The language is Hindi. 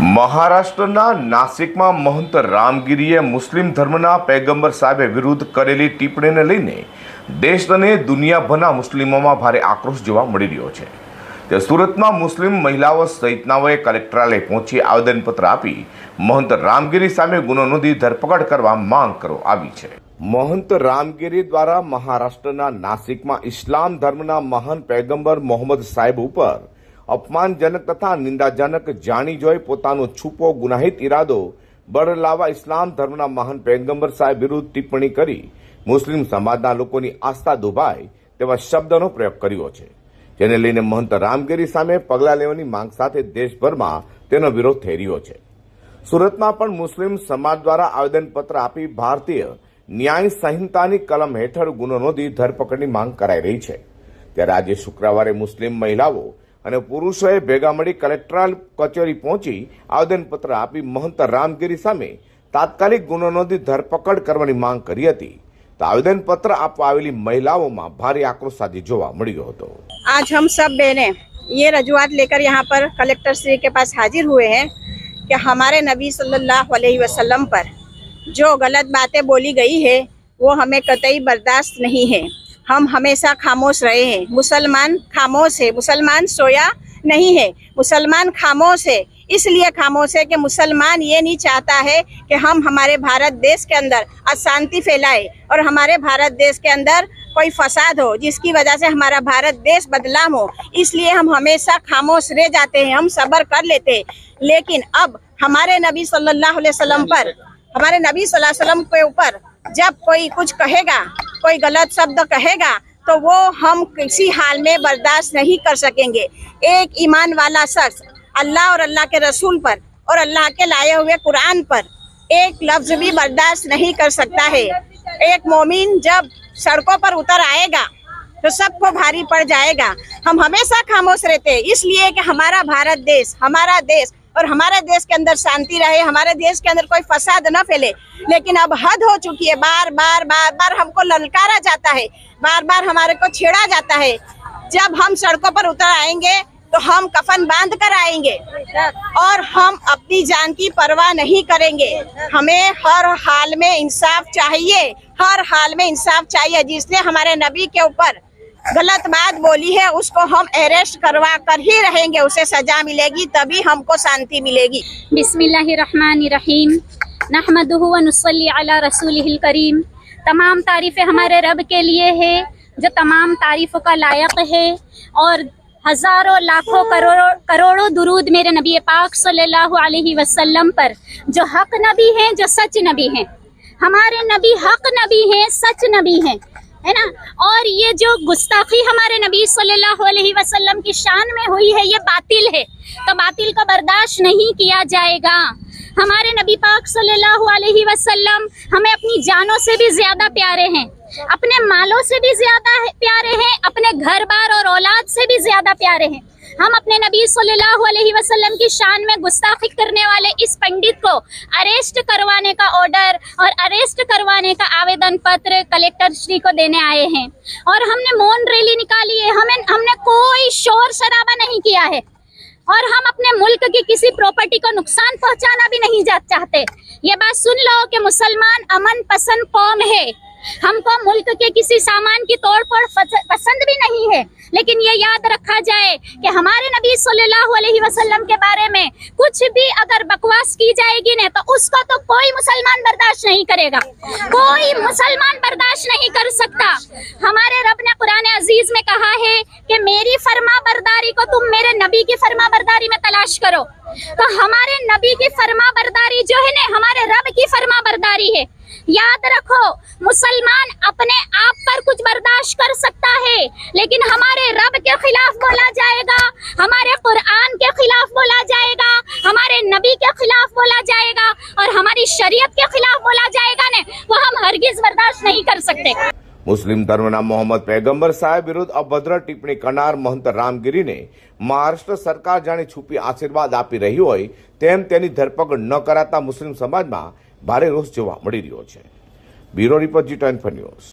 મહારાષ્ટ્રના નાસિકમાં મહંત રામગીરીએ મુસ્લિમ ધર્મના પૈગંબર સાહેબે વિરુદ્ધ કરેલી ટિપ્પણીને લઈને દેશ અને દુનિયાભરના મુસ્લિમોમાં ભારે આક્રોશ જોવા મળી રહ્યો છે। તે સુરતમાં મુસ્લિમ મહિલાઓ સહિતનાઓએ કલેક્ટરાલય પહોંચી આવેદનપત્ર આપી મહંત રામગીરી સામે ગુનો નોંધી ધરપકડ કરવા માંગ કરવામાં આવી છે। મહંત રામગીરી દ્વારા મહારાષ્ટ્રના નાસિકમાં ઇસ્લામ ધર્મના મહાન પૈગંબર મોહમ્મદ સાહેબ ઉપર अपमानजनक तथा निंदाजनक जानी जोई पोतानो छुपो गुनाहित इरादो बरलावा इस्लाम धर्मना महान पैगंबर साहेब विरुद्ध टिप्पणी करी मुस्लिम समाजना लोकोनी आस्था दुभाय तेवा शब्दों प्रयोग कर्यो छे, जेने लईने महंत रामगीरी सामे पगला लेवानी मांग साथे देशभरमा तेनो विरोध थई रह्यो छे। सूरतमां पण मुस्लिम समाज द्वारा आवेदनपत्र आपी भारतीय न्याय संहितानी कलम हेठळ गुनो नोंधी धरपकड़नी मांग कराई रही छे। त्यारे आज शुक्रवारे मुस्लिम महिलाओं અને પુરુષોએ ભેગા મળી કલેક્ટરાલ કચેરી પહોંચી આવેદનપત્ર આપી મહંત રામગીરી સામે તાત્કાલિક ગુનો નોંધી ધરપકડ કરવાની માંગ કરી હતી। તો આવેદનપત્ર આપવા આવેલી મહિલાઓમાં ભારે આક્રોશ આજે જોવા મળ્યો હતો। आज हम सब बहनें ये रजूआत लेकर यहाँ पर कलेक्टर श्री के पास हाजिर हुए हैं कि हमारे नबी सल्लल्लाहु अलैहि वसल्लम पर जो गलत बातें बोली गई है वो हमें कतई बर्दाश्त नहीं है। हम हमेशा खामोश रहे हैं। मुसलमान खामोश है, मुसलमान सोया नहीं है, मुसलमान खामोश है। इसलिए खामोश है कि मुसलमान ये नहीं चाहता है कि हम हमारे भारत देश के अंदर अशांति फैलाए और हमारे भारत देश के अंदर कोई फसाद हो जिसकी वजह से हमारा भारत देश बदनाम हो। इसलिए हम हमेशा खामोश रह जाते हैं, हम सब्र कर लेते हैं। लेकिन अब हमारे नबी सल्लल्लाहु अलैहि वसल्लम पर, हमारे नबी सल्लल्लाहु अलैहि वसल्लम के ऊपर जब कोई कुछ कहेगा, कोई गलत शब्द कहेगा तो वो हम किसी हाल में बर्दाश्त नहीं कर सकेंगे। एक ईमान वाला शख्स अल्लाह और अल्लाह के रसूल पर और अल्लाह के लाए हुए कुरान पर एक लफ्ज भी बर्दाश्त नहीं कर सकता है। एक मोमिन जब सड़कों पर उतर आएगा तो सबको भारी पड़ जाएगा। हम हमेशा खामोश रहते हैं इसलिए कि हमारा भारत देश, हमारा देश और हमारे देश के अंदर शांति रहे, हमारे देश के अंदर कोई फसाद न फैले। लेकिन अब हद हो चुकी है। बार बार हमको ललकारा जाता है, बार बार हमारे को छेड़ा जाता है। जब हम सड़कों पर उतर आएंगे तो हम कफन बांध कर आएंगे और हम अपनी जान की परवाह नहीं करेंगे। हमें हर हाल में इंसाफ चाहिए, हर हाल में इंसाफ चाहिए। जिसने हमारे नबी के ऊपर गलत बात बोली है उसको हम अरेस्ट करवा कर ही रहेंगे, उसे सजा मिलेगी, तभी हमको शांति मिलेगी। बिस्मिल्लाहिर्रहमानिर्रहीम, नहमदुहु व नुसल्ली अला रसूलिहिल करीम। तमाम तारीफ़ें हमारे रब के लिए है जो तमाम तारीफ़ों का लायक है, और हज़ारों लाखों करोड़ों दुरूद मेरे नबी पाक सल्लल्लाहु अलैहि वसल्लम पर जो हक नबी हैं, जो सच नबी हैं। हमारे नबी हक नबी हैं, सच नबी हैं, है ना। और ये जो गुस्ताखी हमारे नबी सल्लल्लाहु अलैहि वसल्लम की शान में हुई है ये बातिल है, तो बातिल का बर्दाश्त नहीं किया जाएगा। हमारे नबी पाक सल्लल्लाहु अलैहि वसल्लम हमें अपनी जानों से भी ज्यादा प्यारे हैं, अपने मालों से भी ज्यादा प्यारे हैं, अपने घर बार और औलाद से भी ज्यादा प्यारे हैं। हम अपने नबी सल्लल्लाहु अलैहि वसल्लम की शान में गुस्ताखी करने वाले इस पंडित को अरेस्ट करवाने का ऑर्डर और अरेस्ट करवाने का आवेदन पत्र कलेक्टर श्री को देने आए हैं। और हमने मौन रैली निकाली है, हमने कोई शोर शराबा नहीं किया है, और हम अपने मुल्क की किसी प्रॉपर्टी को नुकसान पहुंचाना भी नहीं चाहते। ये बात सुन लो कि मुसलमान अमन पसंद कौम है। हमको मुल्क के किसी सामान की तोड़फोड़ पसंद भी नहीं है, लेकिन ये याद रखा जाए कि हमारे नबी सल्लल्लाहु अलैहि वसल्लम के बारे में कुछ भी अगर बकवास की जाएगी ना तो उसको तो कोई मुसलमान बर्दाश्त नहीं करेगा, कोई मुसलमान बर्दाश्त नहीं कर सकता। हमारे रब ने कुरान अजीज में कहा है कि मेरी फर्मा बरदारी को तुम मेरे नबी की फर्मा बरदारी में तलाश करो। तो हमारे नबी की फर्मा बरदारी जो है ना हमारे रब की फर्मा बरदारी है। याद रखो, मुसलमान अपने आप पर कुछ बर्दाश्त कर सकता है, लेकिन हमारे रब के खिलाफ बोला जाएगा, हमारे कुरान के खिलाफ बोला जाएगा, हमारे नबी के खिलाफ बोला जाएगा और हमारी शरीयत के खिलाफ बोला जाएगा ने वो हम हरगिज बर्दाश्त नहीं कर सकते। मुस्लिम धर्मना मोहम्मद पैगंबर साहेब विरुद्ध अभद्र टिप्पणी करनार महंत रामगीरी ने महाराष्ट्र सरकार जाने छुपी आशीर्वाद आपी रही होय तेम तेनी धरपकड़ न कराता मुस्लिम समाज में भारे रोष जोवा मळी रह्यो छे। Bureau report G24 news.